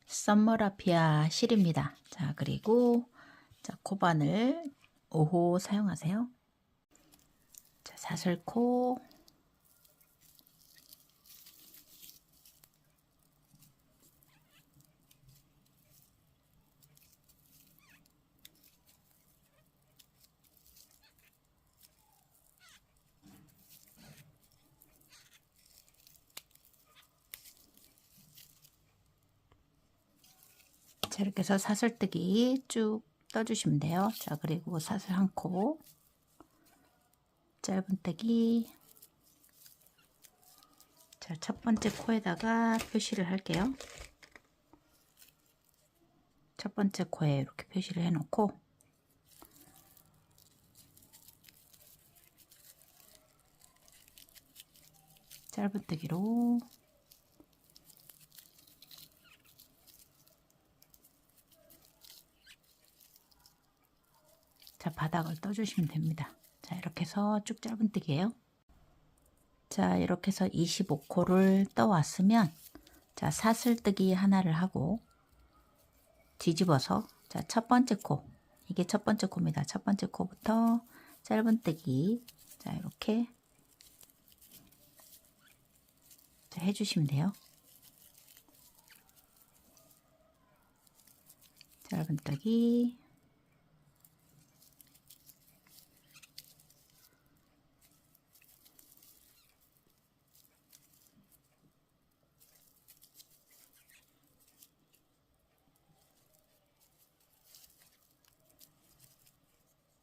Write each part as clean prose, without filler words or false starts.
썸머라피아 실입니다. 자, 그리고 자, 코바늘 5호 사용하세요. 자, 사슬코, 자, 이렇게 해서 사슬뜨기 쭉 떠주시면 돼요. 자, 그리고 사슬 한 코, 짧은뜨기. 자, 첫 번째 코에다가 표시를 할게요. 첫 번째 코에 이렇게 표시를 해 놓고, 짧은뜨기로 자, 바닥을 떠주시면 됩니다. 자, 이렇게 해서 쭉 짧은뜨기예요. 자, 이렇게 해서 25코를 떠왔으면, 자, 사슬뜨기 하나를 하고 뒤집어서, 자, 첫 번째 코, 이게 첫 번째 코입니다. 첫 번째 코부터 짧은뜨기, 자, 이렇게 자, 해주시면 돼요. 짧은뜨기,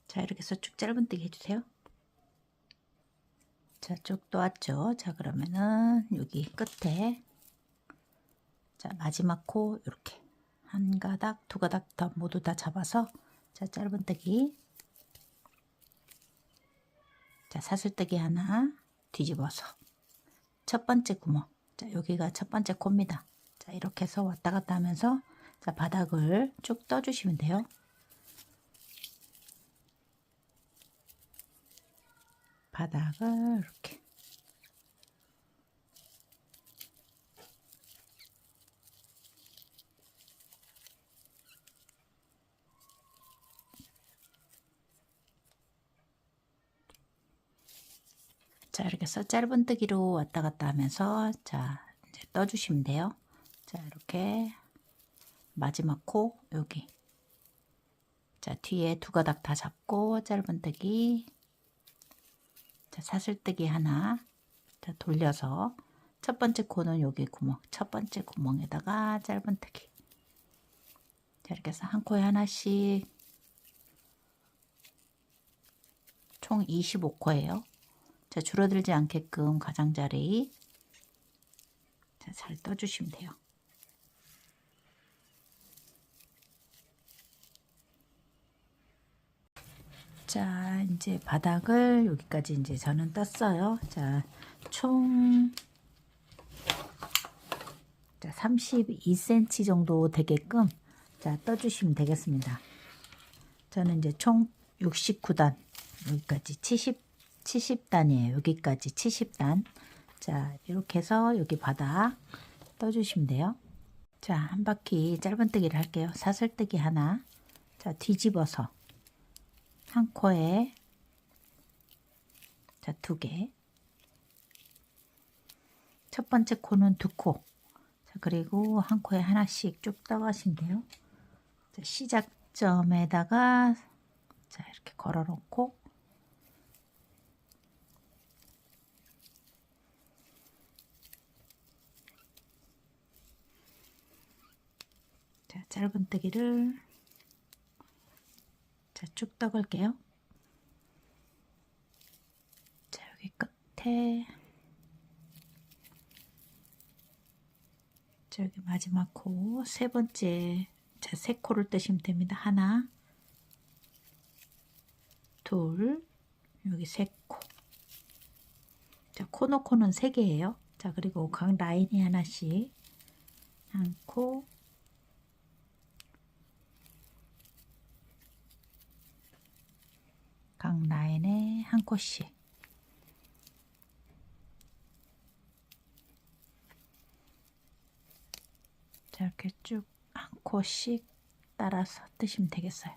자, 이렇게 해서 쭉 짧은뜨기 해주세요. 자, 쭉 떠왔죠. 자, 그러면은 여기 끝에, 자, 마지막 코 이렇게 한 가닥, 두 가닥 더 모두 다 잡아서, 자, 짧은뜨기, 자, 사슬뜨기 하나 뒤집어서 첫 번째 구멍, 자, 여기가 첫 번째 코입니다. 자, 이렇게 해서 왔다 갔다 하면서, 자, 바닥을 쭉 떠주시면 돼요. 바닥을 이렇게, 자, 이렇게 해서 짧은뜨기로 왔다 갔다 하면서, 자, 이제 떠주시면 돼요. 자, 이렇게 마지막 코 여기, 자, 뒤에 두 가닥 다 잡고 짧은뜨기, 자, 사슬뜨기 하나, 자, 돌려서 첫 번째 코는 여기 구멍, 첫 번째 구멍에다가 짧은뜨기. 자, 이렇게 해서 한 코에 하나씩 총 25코예요. 자, 줄어들지 않게끔 가장자리, 자, 잘 떠주시면 돼요. 자, 이제 바닥을 여기까지 이제 저는 떴어요. 자, 총 자, 32cm 정도 되게끔, 자, 떠주시면 되겠습니다. 저는 이제 총 69단, 여기까지 70단이에요. 여기까지 70단. 자, 이렇게 해서 여기 바닥 떠주시면 돼요. 자, 한 바퀴 짧은뜨기를 할게요. 사슬뜨기 하나, 자, 뒤집어서 한 코에, 자, 두 개, 첫 번째 코는 두 코, 자, 그리고 한 코에 하나씩 쭉 떠가시면 돼요. 자, 시작점에다가, 자, 이렇게 걸어 놓고, 자, 짧은뜨기를, 자, 쭉 떠갈게요. 자, 여기 끝에, 자, 여기 마지막 코, 세 번째, 자, 세 코를 뜨시면 됩니다. 하나, 둘, 여기 세 코. 자, 코 놓고는 세 개예요. 자, 그리고 각 라인에 하나씩 한 코, 각 라인에 한 코씩. 자, 이렇게 쭉 코씩 따라서 뜨시면 되겠어요.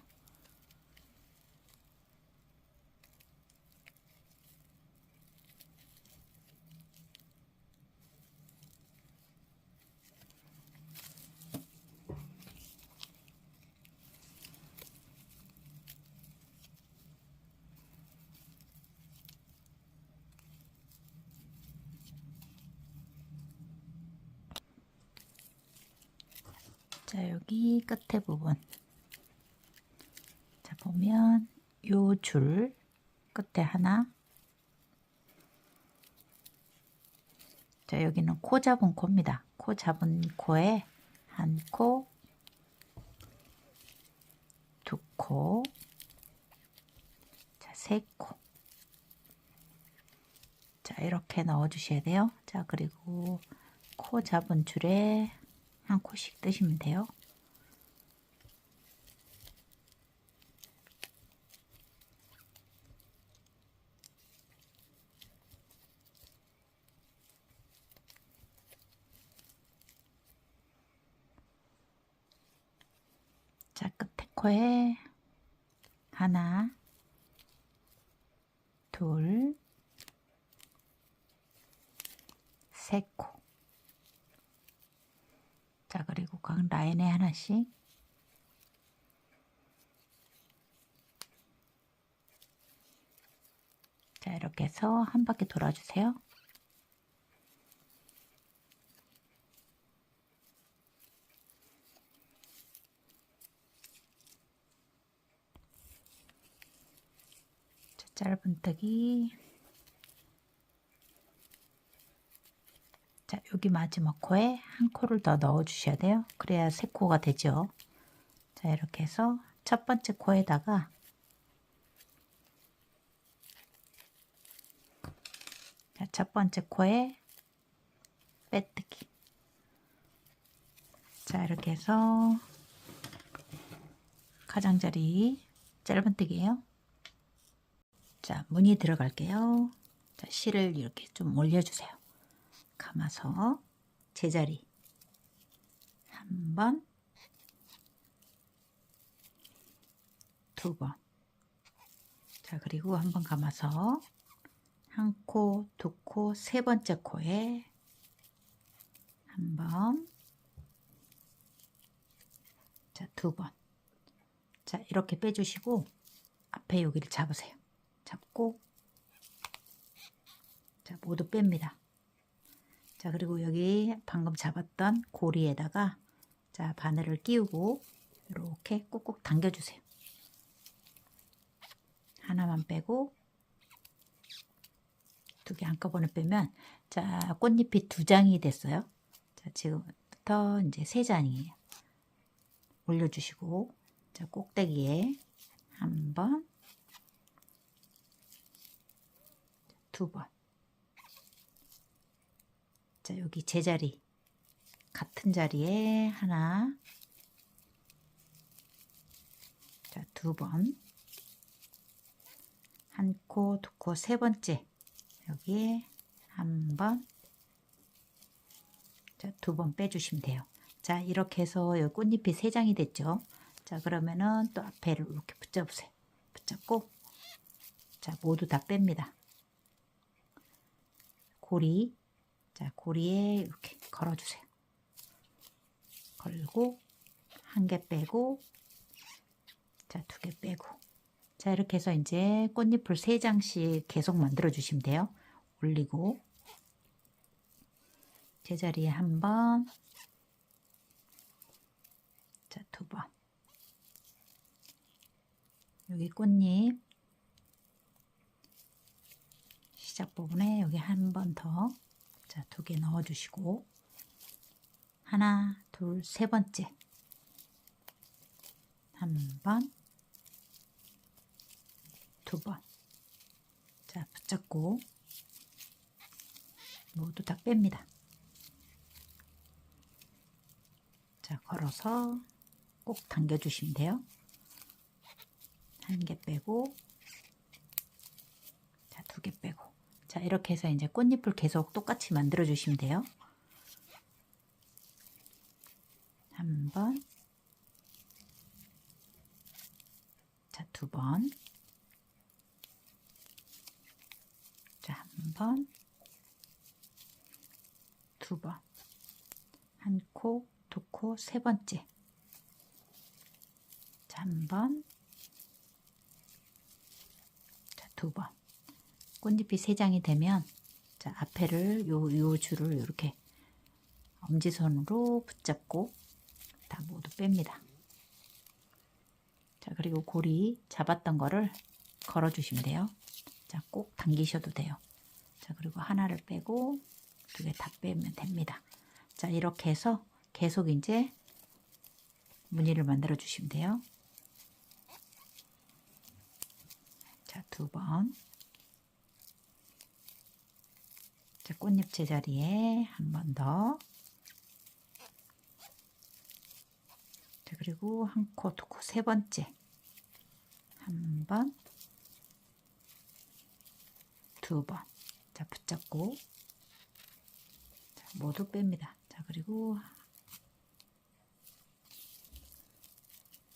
자, 여기 끝에 부분. 자, 보면 요 줄 끝에 하나. 자, 여기는 코 잡은 코입니다. 코 잡은 코에 한 코, 두 코, 자, 세 코. 자, 이렇게 넣어 주셔야 돼요. 자, 그리고 코 잡은 줄에 한 코씩 뜨시면 돼요. 자, 끝에 코에 하나, 둘, 세 코. 자, 그리고 각 라인에 하나씩. 자, 이렇게 해서 한 바퀴 돌아주세요. 자, 짧은뜨기. 자, 여기 마지막 코에 한 코를 더 넣어 주셔야 돼요. 그래야 세 코가 되죠. 자, 이렇게 해서 첫 번째 코에다가 자, 첫 번째 코에 빼뜨기. 자, 이렇게 해서 가장자리 짧은뜨기예요. 자, 무늬 들어갈게요. 자, 실을 이렇게 좀 올려주세요. 감아서 제자리 한 번, 두 번. 자, 그리고 한 번 감아서 한 코, 두 코, 세 번째 코에 한 번, 자, 두 번. 자, 이렇게 빼주시고 앞에 여기를 잡으세요. 잡고 자, 모두 뺍니다. 자, 그리고 여기 방금 잡았던 고리에다가 자, 바늘을 끼우고 이렇게 꾹꾹 당겨주세요. 하나만 빼고 두 개 한꺼번에 빼면 자, 꽃잎이 두 장이 됐어요. 자, 지금부터 이제 세 장이에요. 올려주시고 자, 꼭대기에 한 번, 두 번. 자, 여기 제자리 같은 자리에 하나, 자, 두 번, 한 코, 두 코, 세 번째 여기에 한 번, 자, 두 번 빼주시면 돼요. 자, 이렇게 해서 여기 꽃잎이 세 장이 됐죠. 자, 그러면은 또 앞에를 이렇게 붙여보세요. 붙잡고 자, 모두 다 뺍니다. 고리, 자, 고리에 이렇게 걸어주세요. 걸고 한 개 빼고 자, 두 개 빼고 자, 이렇게 해서 이제 꽃잎을 세 장씩 계속 만들어 주시면 돼요. 올리고 제자리에 한 번, 자, 두 번. 여기 꽃잎 시작 부분에 여기 한 번 더, 자, 두 개 넣어 주시고 하나, 둘, 세 번째 한 번, 두 번. 자, 붙잡고 모두 다 뺍니다. 자, 걸어서 꼭 당겨 주시면 돼요. 한 개 빼고 자, 두 개 빼고 자, 이렇게 해서 이제 꽃잎을 계속 똑같이 만들어 주시면 돼요. 한 번, 두 번. 자, 한 번. 두 번. 한 코, 두 코, 세 번째. 자, 한 번. 자, 두 번. 꽃잎이 세 장이 되면 자, 앞에를 요 줄을 이렇게 엄지손으로 붙잡고 다 모두 뺍니다. 자, 그리고 고리 잡았던 거를 걸어 주시면 돼요. 자, 꼭 당기셔도 돼요. 자, 그리고 하나를 빼고 두 개 다 빼면 됩니다. 자, 이렇게 해서 계속 이제 무늬를 만들어 주시면 돼요. 자, 두 번. 자, 꽃잎 제자리에 한 번 더. 자, 그리고 한 코, 두 코, 세 번째. 한 번. 두 번. 자, 붙잡고. 자, 모두 뺍니다. 자, 그리고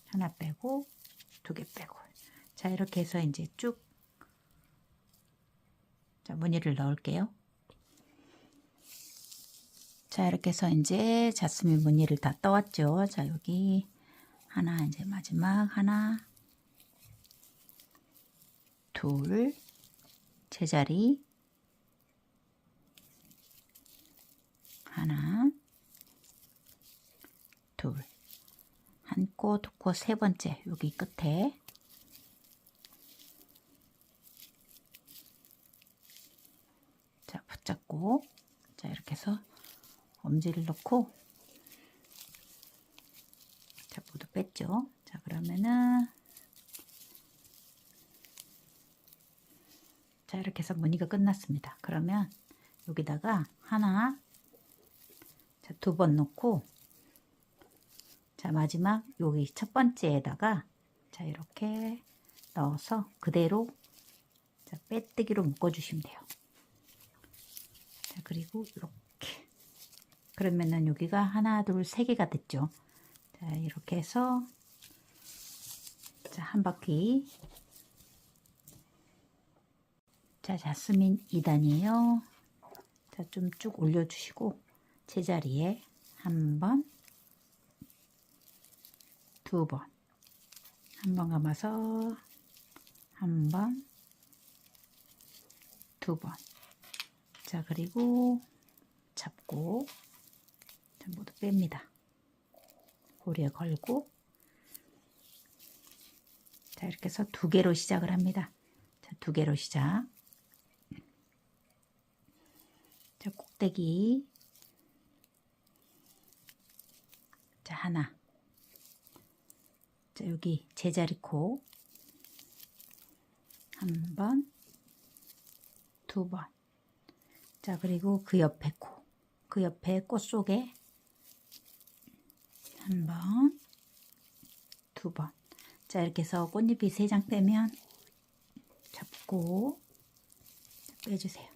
하나 빼고 두 개 빼고. 자, 이렇게 해서 이제 쭉 자, 무늬를 넣을게요. 자, 이렇게 해서 이제 자스민 무늬를 다 떠왔죠. 자, 여기 하나, 이제 마지막 하나, 둘, 제자리, 하나, 둘, 한 코, 두 코, 세 번째, 여기 끝에. 자, 붙잡고, 자, 이렇게 해서 엄지를 넣고, 자, 모두 뺐죠. 자, 그러면은, 자, 이렇게 해서 무늬가 끝났습니다. 그러면 여기다가 하나, 자, 두 번 넣고, 자, 마지막 여기 첫 번째에다가 자, 이렇게 넣어서 그대로 자, 빼뜨기로 묶어주시면 돼요. 자, 그리고 이렇게. 그러면은 여기가 하나, 둘, 세 개가 됐죠. 자, 이렇게 해서 자, 한 바퀴. 자, 자스민 2단이에요. 자, 좀 쭉 올려주시고 제자리에 한 번, 두 번, 한 번 감아서 한 번, 두 번. 자, 그리고 잡고 자, 모두 뺍니다. 고리에 걸고 자, 이렇게 해서 두 개로 시작을 합니다. 자, 두 개로 시작. 자, 꼭대기 자, 하나. 자, 여기 제자리 코 한 번, 두 번. 자, 그리고 그 옆에 코, 그 옆에 꽃 속에 한 번, 두 번. 자, 이렇게 해서 꽃잎이 세 장 빼면 잡고 빼주세요.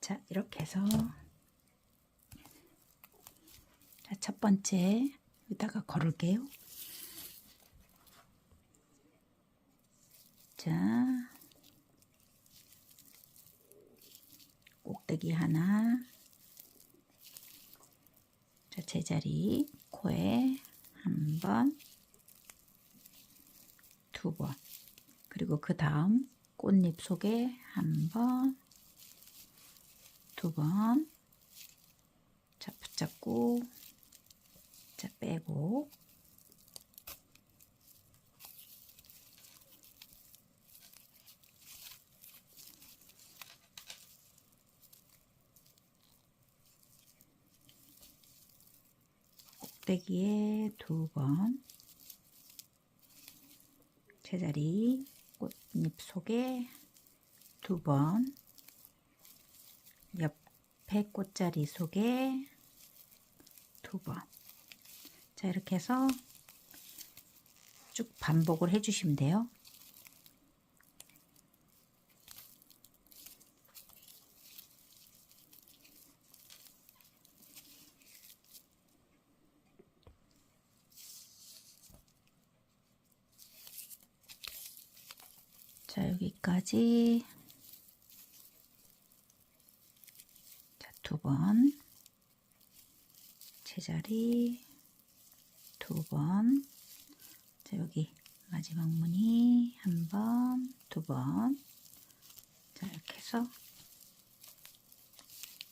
자, 이렇게 해서 자, 첫 번째 여기다가 걸을게요. 자, 꼭대기 하나. 자, 제자리 코에 한 번, 두 번. 그리고 그 다음 꽃잎 속에 한 번, 두 번. 자, 붙잡고 자, 빼고 꼭대기에 두 번, 제자리 꽃잎 속에 두 번, 옆에 꽃자리 속에 두 번. 자, 이렇게 해서 쭉 반복을 해주시면 돼요. 자, 여기까지. 자, 2번. 제자리 2번. 자, 여기 마지막 무늬 1번, 2번. 자, 이렇게 해서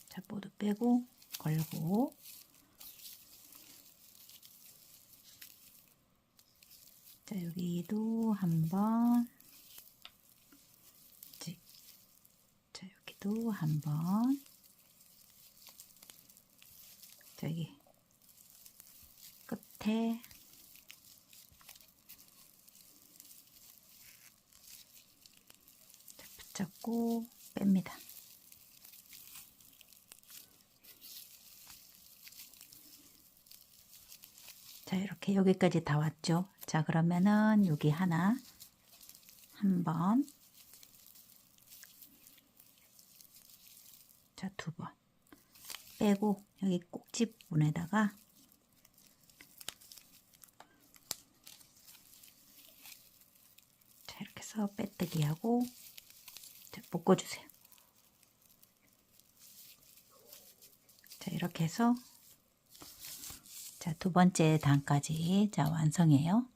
자, 모두 빼고 걸고, 자, 여기도 1번, 자, 여기도 1번, 자, 여기 끝에 자, 붙잡고 뺍니다. 자, 이렇게 여기까지 다 왔죠. 자, 그러면은 여기 하나, 1번, 자, 2번 빼고 여기 꼭지 부분에다가 자, 이렇게 해서 빼뜨기 하고 자, 묶어주세요. 자, 이렇게 해서 자, 2번째 단까지 자, 완성해요.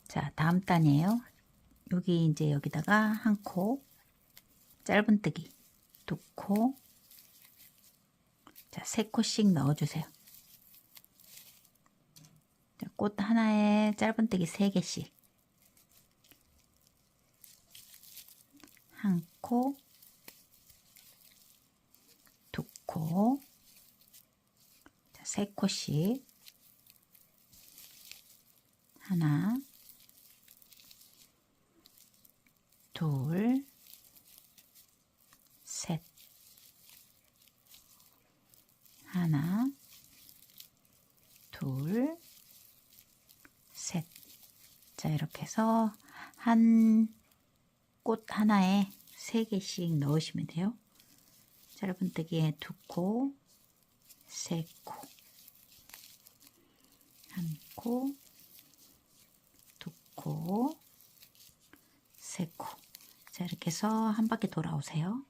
자, 다음 단이에요. 여기 이제 여기다가 1코 짧은뜨기 2코, 자, 3코씩 넣어주세요. 자, 꽃 하나에 짧은뜨기 3개씩 1코, 2코, 자, 3코씩 하나, 둘, 셋, 하나, 둘, 셋. 자, 이렇게 해서 한 꽃 하나에 3개씩 넣으시면 돼요. 짧은뜨기에 2코, 3코, 1코, 2코, 3코. 자, 이렇게 해서 한 바퀴 돌아오세요.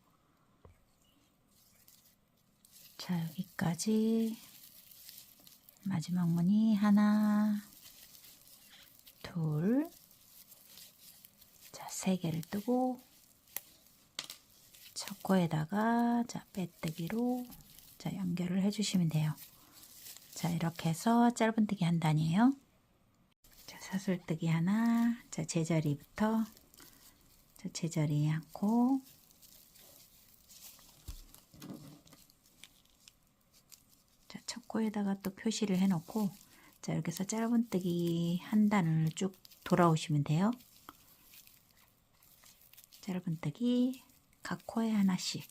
자, 여기까지 마지막 무늬 하나, 둘, 자, 3개를 뜨고 첫 코에다가 자, 빼뜨기로 자, 연결을 해주시면 돼요. 자, 이렇게 해서 짧은뜨기 한 단이에요. 자, 사슬뜨기 하나, 자, 제자리부터 자, 제자리 1코, 자, 첫 코에다가 또 표시를 해 놓고 자, 이렇게 해서 짧은뜨기 한 단을 쭉 돌아오시면 돼요. 짧은뜨기 각 코에 하나씩.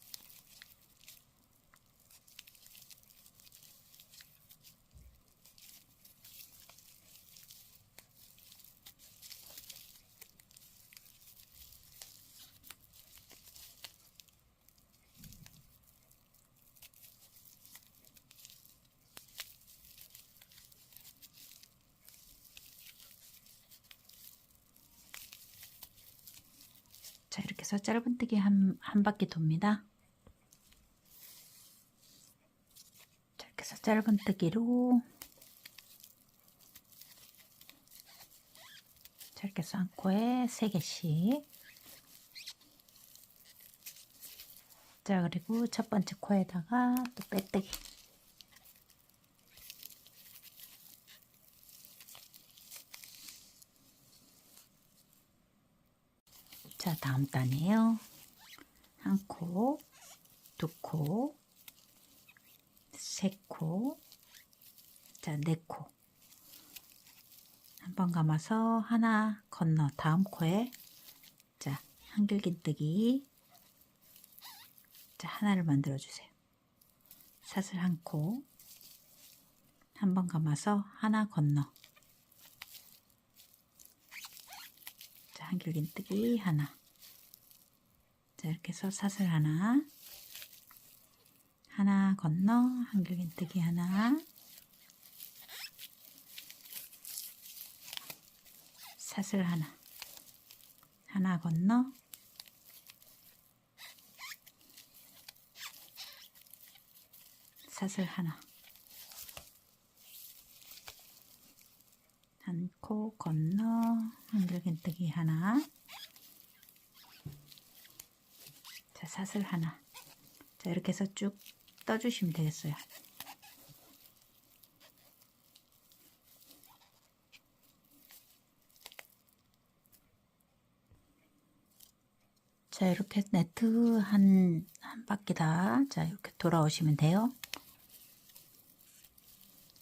자, 이렇게 해서 짧은뜨기 한 바퀴 돕니다. 자, 이렇게 해서 짧은뜨기로 자, 이렇게 해서 한 코에 3개씩. 자, 그리고 첫 번째 코에다가 또 빼뜨기. 자, 다음 단이에요. 1코, 2코, 3코, 자, 4코. 한 번 감아서 하나 건너 다음 코에 자, 한길긴뜨기 자, 하나를 만들어 주세요. 사슬 1코, 한 번 감아서 하나 건너 자, 한길긴뜨기 하나. 자, 이렇게 해서 사슬 하나 건너 한길긴뜨기 하나, 사슬 하나 하나 건너 사슬 하나, 한 코 건너 한글긴뜨기 하나, 자 사슬 하나, 자 이렇게 해서 쭉 떠주시면 되겠어요. 자 이렇게 네트 한 바퀴 다 자 이렇게 돌아오시면 돼요.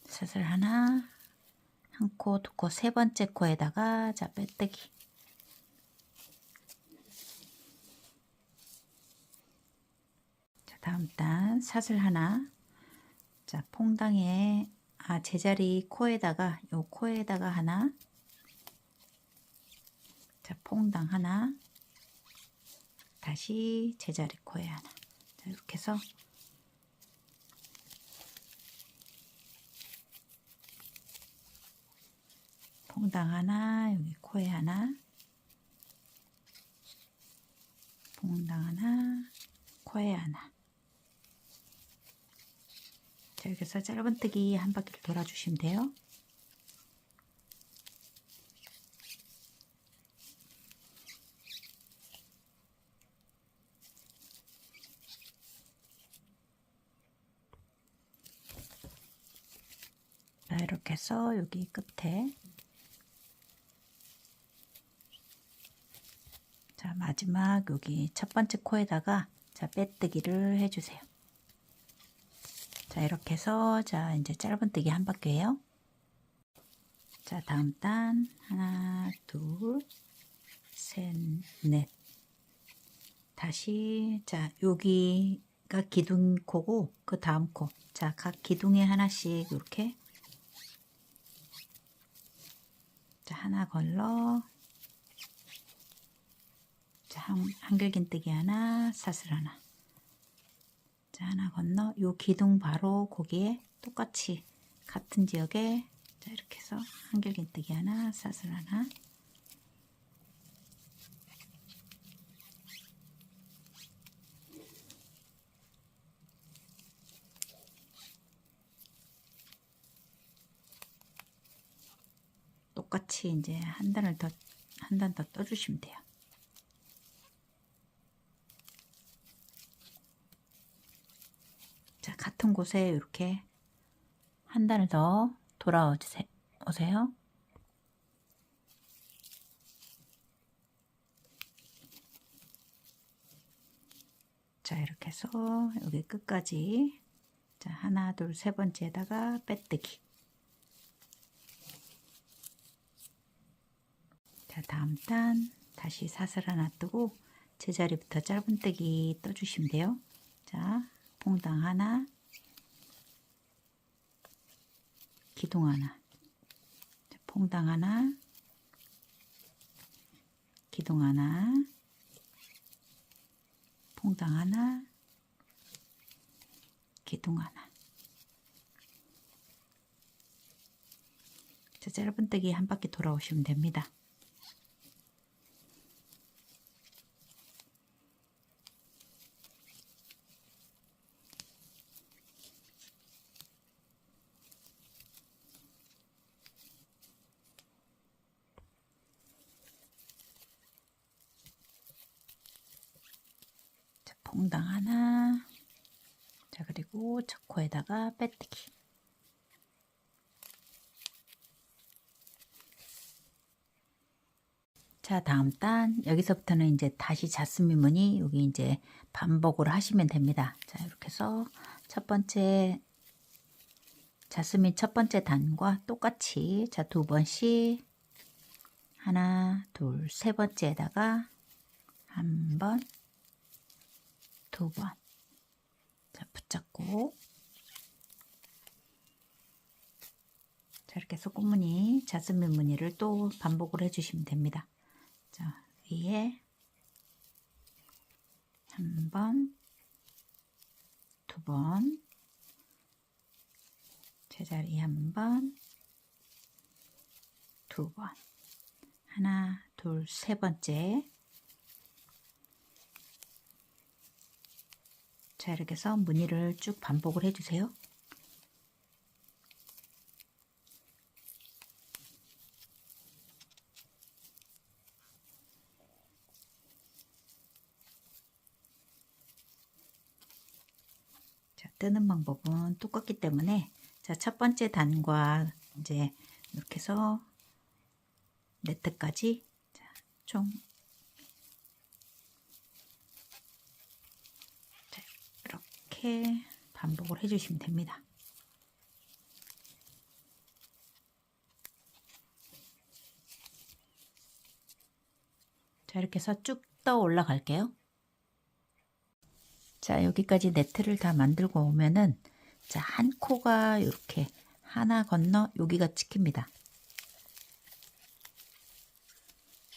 사슬 하나, 한 코, 두 코, 세 번째 코에다가 자 빼뜨기. 자 다음 단 사슬 하나, 자 퐁당에 제자리 코에다가 요 코에다가 하나, 자 퐁당 하나, 다시 제자리 코에 하나. 자 이렇게 해서 퐁당 하나, 여기 코에 하나, 퐁당 하나, 코에 하나. 자 이렇게 해서 짧은뜨기 한 바퀴를 돌아주시면 돼요. 자 이렇게 해서 여기 끝에 자 마지막 여기 첫 번째 코에다가 자 빼뜨기를 해주세요. 자 이렇게 해서 자 이제 짧은뜨기 한 바퀴예요. 자 다음 단 하나 둘 셋 넷, 다시 자 여기가 기둥 코고 그 다음 코, 자 각 기둥에 하나씩 이렇게 자 하나 걸러, 자 한길긴뜨기 하나, 사슬 하나, 자 하나 건너 요 기둥 바로 거기에 똑같이 같은 지역에 자 이렇게 해서 한길긴뜨기 하나, 사슬 하나, 똑같이 이제 한 단 더 떠주시면 돼요. 자 같은 곳에 이렇게 한 단을 더 돌아오세요. 자 이렇게 해서 여기 끝까지 자 하나 둘 세 번째에다가 빼뜨기. 자 다음 단 다시 사슬 하나 뜨고 제자리부터 짧은뜨기 떠주시면 돼요. 자 퐁당 하나, 기둥 하나, 자, 퐁당 하나, 기둥 하나, 퐁당 하나, 기둥 하나. 자 짧은뜨기 한 바퀴 돌아오시면 됩니다. 자 퐁당 하나, 자 그리고 첫 코에다가 빼뜨기. 자 다음 단 여기서부터는 이제 다시 자스민 무늬 여기 이제 반복을 하시면 됩니다. 자 이렇게 해서 첫 번째 자스민 첫 번째 단과 똑같이 자 두 번씩 하나 둘 세 번째에다가 한 번, 두 번, 자 붙잡고 자 이렇게 해서 꽃무늬 자스민 무늬를 또 반복을 해주시면 됩니다. 자 위에 한 번, 두 번, 제자리 한 번, 두 번, 하나, 둘, 세 번째, 자, 이렇게 해서 무늬를 쭉 반복을 해주세요. 자, 뜨는 방법은 똑같기 때문에 자, 첫 번째 단과 이제 이렇게 해서 네트까지 총 이렇게 반복을 해주시면 됩니다. 자, 이렇게 해서 쭉 떠 올라갈게요. 자, 여기까지 네트를 다 만들고 오면은 자, 한 코가 이렇게 하나 건너 여기가 찍힙니다.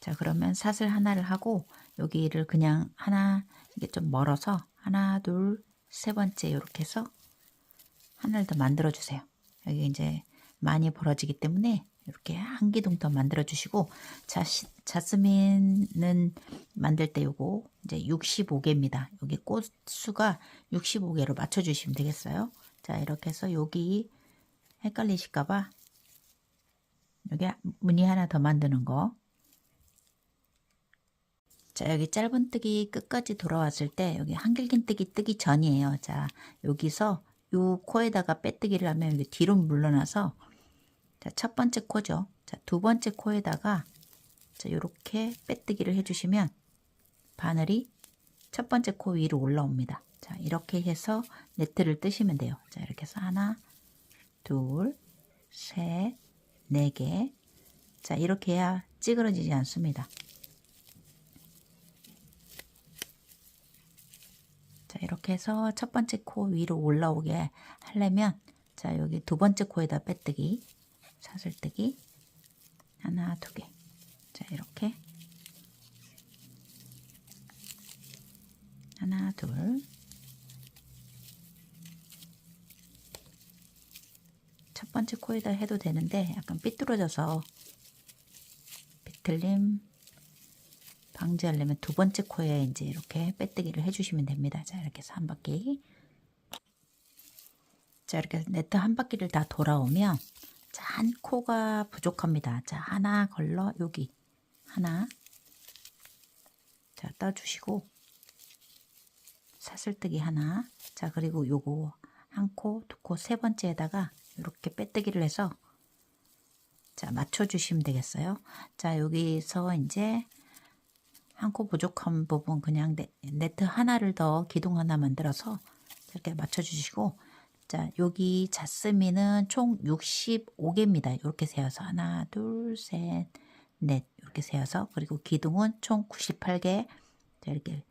자, 그러면 사슬 하나를 하고 여기를 그냥 하나, 이게 좀 멀어서 하나, 둘, 세 번째 이렇게 해서 하나를 더 만들어 주세요. 여기 이제 많이 벌어지기 때문에 이렇게 한 기둥 더 만들어 주시고, 자스민은 만들 때 요거 이제 65개입니다. 여기 꽃 수가 65개로 맞춰 주시면 되겠어요. 자, 이렇게 해서 여기 헷갈리실까봐 여기 무늬 하나 더 만드는 거. 자, 여기 짧은뜨기 끝까지 돌아왔을 때 여기 한길긴뜨기 뜨기 전이에요. 자, 여기서 요 코에다가 빼뜨기를 하면 여기 뒤로 물러나서 자, 첫 번째 코죠. 자, 두 번째 코에다가 자, 요렇게 빼뜨기를 해주시면 바늘이 첫 번째 코 위로 올라옵니다. 자, 이렇게 해서 네트를 뜨시면 돼요. 자, 이렇게 해서 하나, 둘, 셋, 네 개. 자, 이렇게 해야 찌그러지지 않습니다. 자, 이렇게 해서 첫 번째 코 위로 올라오게 하려면 자, 여기 두 번째 코에다 빼뜨기, 사슬뜨기 하나, 두 개. 자, 이렇게 하나, 둘. 첫 번째 코에다 해도 되는데 약간 삐뚤어져서 비틀림 방지하려면 두 번째 코에 이제 이렇게 빼뜨기를 해주시면 됩니다. 자, 이렇게 해서 한 바퀴. 자, 이렇게 네트 한 바퀴를 다 돌아오면 자, 한 코가 부족합니다. 자, 하나 걸러 여기 하나. 자, 떠주시고 사슬뜨기 하나. 자, 그리고 요거 한 코, 두 코, 세 번째에다가 이렇게 빼뜨기를 해서 자, 맞춰주시면 되겠어요. 자, 여기서 이제 한 코 부족한 부분 그냥 네트 하나를 더 기둥 하나 만들어서 이렇게 맞춰주시고, 자, 여기 자스민은 총 65개입니다. 이렇게 세어서 하나, 둘, 셋, 넷 이렇게 세어서, 그리고 기둥은 총 98개. 자, 이렇게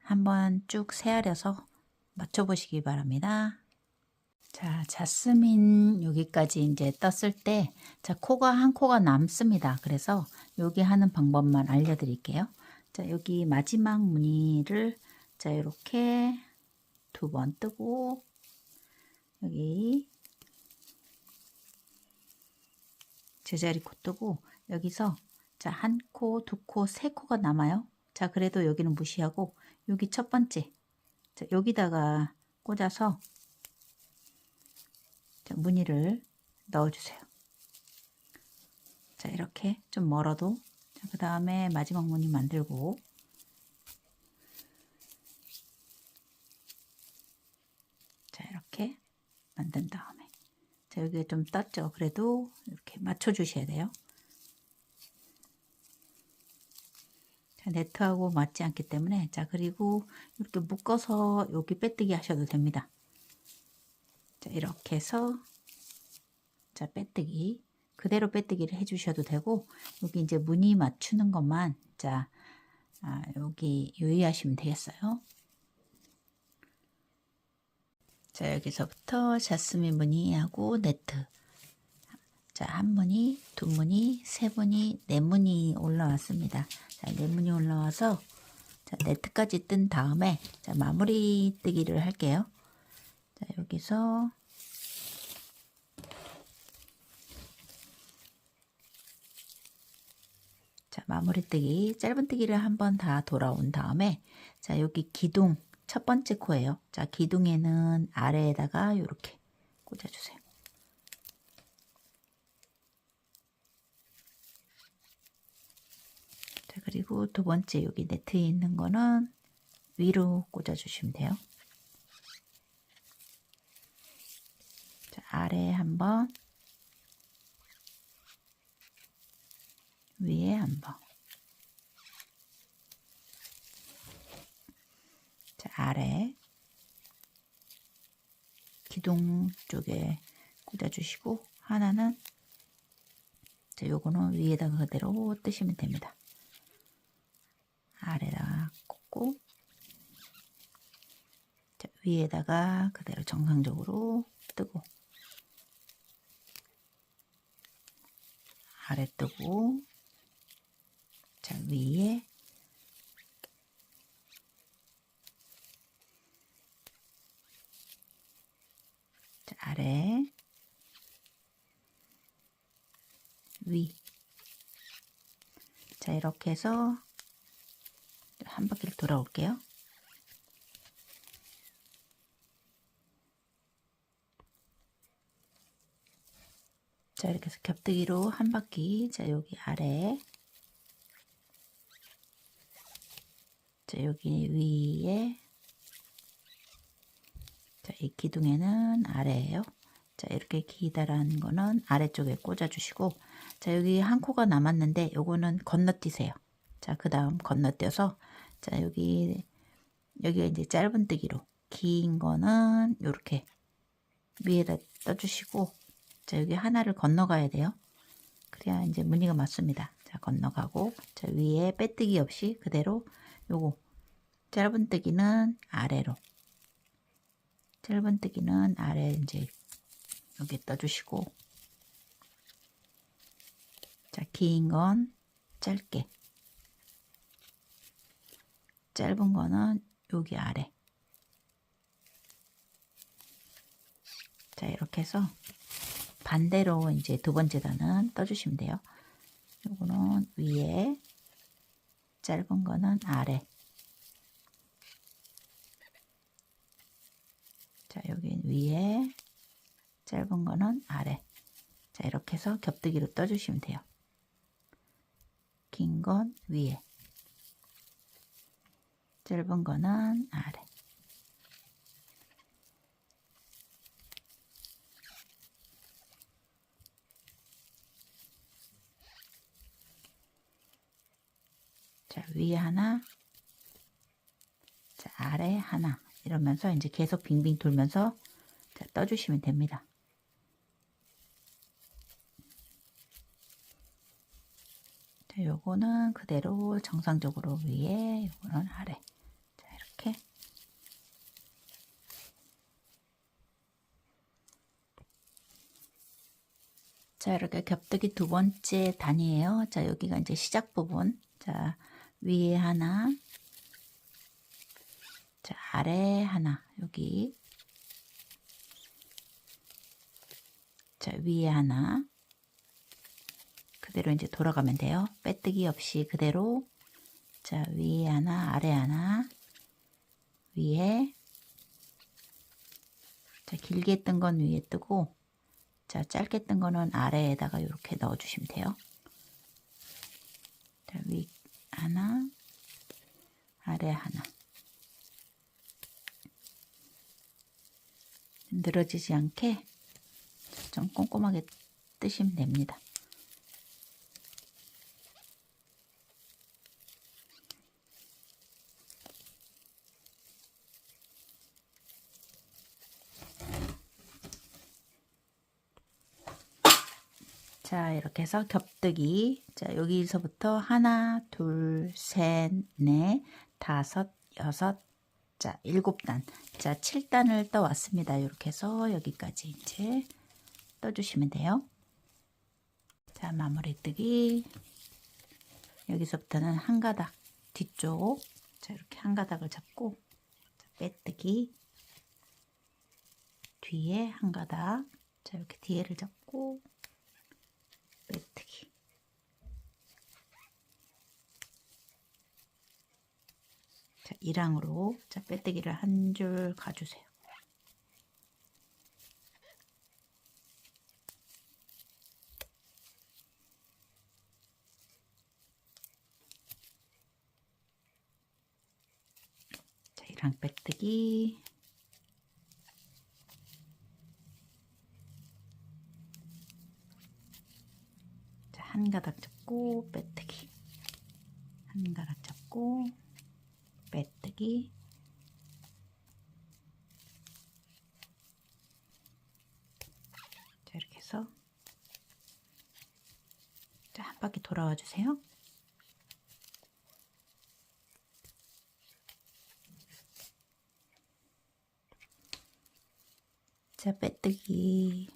한번 쭉 세아려서 맞춰보시기 바랍니다. 자, 자스민 여기까지 이제 떴을 때, 자, 코가 한 코가 남습니다. 그래서 여기 하는 방법만 알려드릴게요. 자, 여기 마지막 무늬를 자, 이렇게 두 번 뜨고 여기 제자리 코 뜨고 여기서 자, 한 코, 두 코, 세 코가 남아요. 자, 그래도 여기는 무시하고 여기 첫 번째 자, 여기다가 꽂아서 자, 무늬를 넣어주세요. 자, 이렇게 좀 멀어도 자, 그 다음에 마지막 무늬 만들고 자, 이렇게 만든 다음에 자, 여기에 좀 떴죠. 그래도 이렇게 맞춰 주셔야 돼요. 자, 네트하고 맞지 않기 때문에 자, 그리고 이렇게 묶어서 여기 빼뜨기 하셔도 됩니다. 자, 이렇게 해서 자, 빼뜨기 그대로 빼뜨기를 해 주셔도 되고, 여기 이제 무늬 맞추는 것만 자, 여기 유의하시면 되겠어요. 자, 여기서부터 자스민 무늬하고 네트 자, 한 무늬, 두 무늬, 세 무늬, 네 무늬 올라왔습니다. 자, 네 무늬 올라와서 자, 네트까지 뜬 다음에 자, 마무리 뜨기를 할게요. 자, 여기서 자, 마무리 뜨기 짧은 뜨기를 한번 다 돌아온 다음에 자, 여기 기둥 첫 번째 코예요. 자, 기둥에는 아래에다가 이렇게 꽂아주세요. 자, 그리고 두 번째 여기 네트에 있는 거는 위로 꽂아주시면 돼요. 자, 아래에 한번, 위에 한번. 자, 아래 기둥 쪽에 꽂아주시고, 하나는 자, 요거는 위에다가 그대로 뜨시면 됩니다. 아래다가 꽂고, 자, 위에다가 그대로 정상적으로 뜨고, 아래 뜨고, 자, 위에, 자, 아래, 위. 자, 이렇게 해서 한 바퀴를 돌아올게요. 자, 이렇게 해서 겹뜨기로 한 바퀴. 자, 여기 아래, 자, 여기 위에, 자, 이 기둥에는 아래예요. 자, 이렇게 기다란 거는 아래쪽에 꽂아주시고, 자, 여기 한 코가 남았는데 요거는 건너뛰세요. 자, 그 다음 건너뛰어서, 자, 여기가 이제 짧은뜨기로, 긴 거는 요렇게 위에다 떠주시고, 자, 여기 하나를 건너가야 돼요. 그래야 이제 무늬가 맞습니다. 자, 건너가고, 자, 위에 빼뜨기 없이 그대로 요거 짧은뜨기는 아래로, 짧은뜨기는 아래 이제 여기 떠주시고, 자, 긴 건 짧게, 짧은 거는 여기 아래. 자, 이렇게 해서 반대로 이제 두 번째 단은 떠주시면 돼요. 요거는 위에, 짧은 거는 아래. 자, 여기 위에, 짧은 거는 아래. 자, 이렇게 해서 겹뜨기로 떠주시면 돼요. 긴 건 위에, 짧은 거는 아래. 자, 위에 하나, 자, 아래 하나. 이러면서 이제 계속 빙빙 돌면서 자, 떠주시면 됩니다. 자, 요거는 그대로 정상적으로 위에, 요거는 아래. 자, 이렇게. 자, 이렇게 겹뜨기 두 번째 단이에요. 자, 여기가 이제 시작 부분. 자, 위에 하나, 자, 아래 하나, 여기. 자, 위에 하나. 그대로 이제 돌아가면 돼요. 빼뜨기 없이 그대로. 자, 위에 하나, 아래 하나, 위에. 자, 길게 뜬 건 위에 뜨고, 자, 짧게 뜬 거는 아래에다가 이렇게 넣어주시면 돼요. 자, 위 하나, 아래 하나. 늘어지지 않게 좀 꼼꼼하게 뜨시면 됩니다. 자, 이렇게 해서 겹뜨기. 자, 여기서부터 하나, 둘, 셋, 넷, 다섯, 여섯, 자, 7단. 자, 7단을 떠왔습니다. 이렇게 해서 여기까지 이제 떠주시면 돼요. 자, 마무리 뜨기. 여기서부터는 한 가닥 뒤쪽. 자, 이렇게 한 가닥을 잡고, 자, 빼뜨기. 뒤에 한 가닥. 자, 이렇게 뒤에를 잡고, 빼뜨기. 자, 이랑으로 자, 빼뜨기를 한 줄 가주세요. 자, 이랑 빼뜨기. 자, 한 가닥 잡고 빼뜨기. 한 가닥 잡고 빼뜨기. 자, 이렇게 해서 자, 한 바퀴 돌아와 주세요. 자, 빼뜨기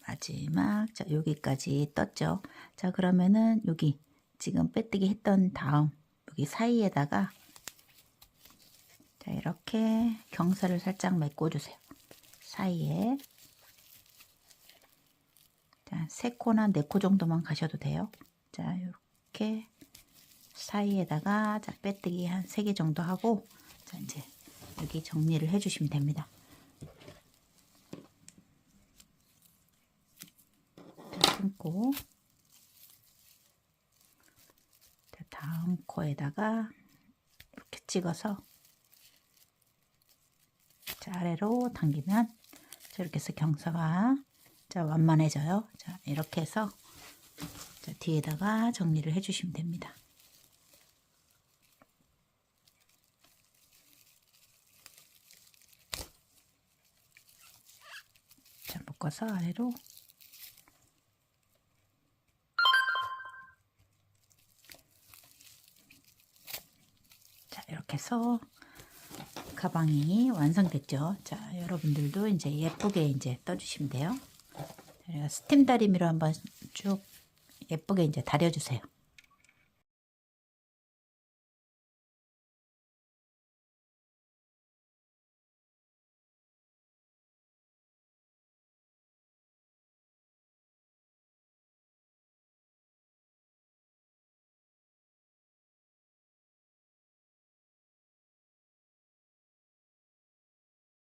마지막. 자, 여기까지 떴죠. 자, 그러면은 여기 지금 빼뜨기 했던 다음 여기 사이에다가 자, 이렇게 경사를 살짝 메꿔주세요. 사이에 자, 3코나 4코 정도만 가셔도 돼요. 자, 이렇게 사이에다가 자, 빼뜨기 한 3개 정도 하고 자, 이제 여기 정리를 해주시면 됩니다. 자, 끊고 자, 다음 코에다가 이렇게 찍어서 자, 아래로 당기면 자, 이렇게 해서 경사가 자, 완만해져요. 자, 이렇게 해서 자, 뒤에다가 정리를 해주시면 됩니다. 자, 묶어서 아래로 자, 이렇게 해서 가방이 완성됐죠. 자, 여러분들도 이제 예쁘게 이제 떠주시면 돼요. 스팀 다리미로 한번 쭉 예쁘게 이제 다려주세요.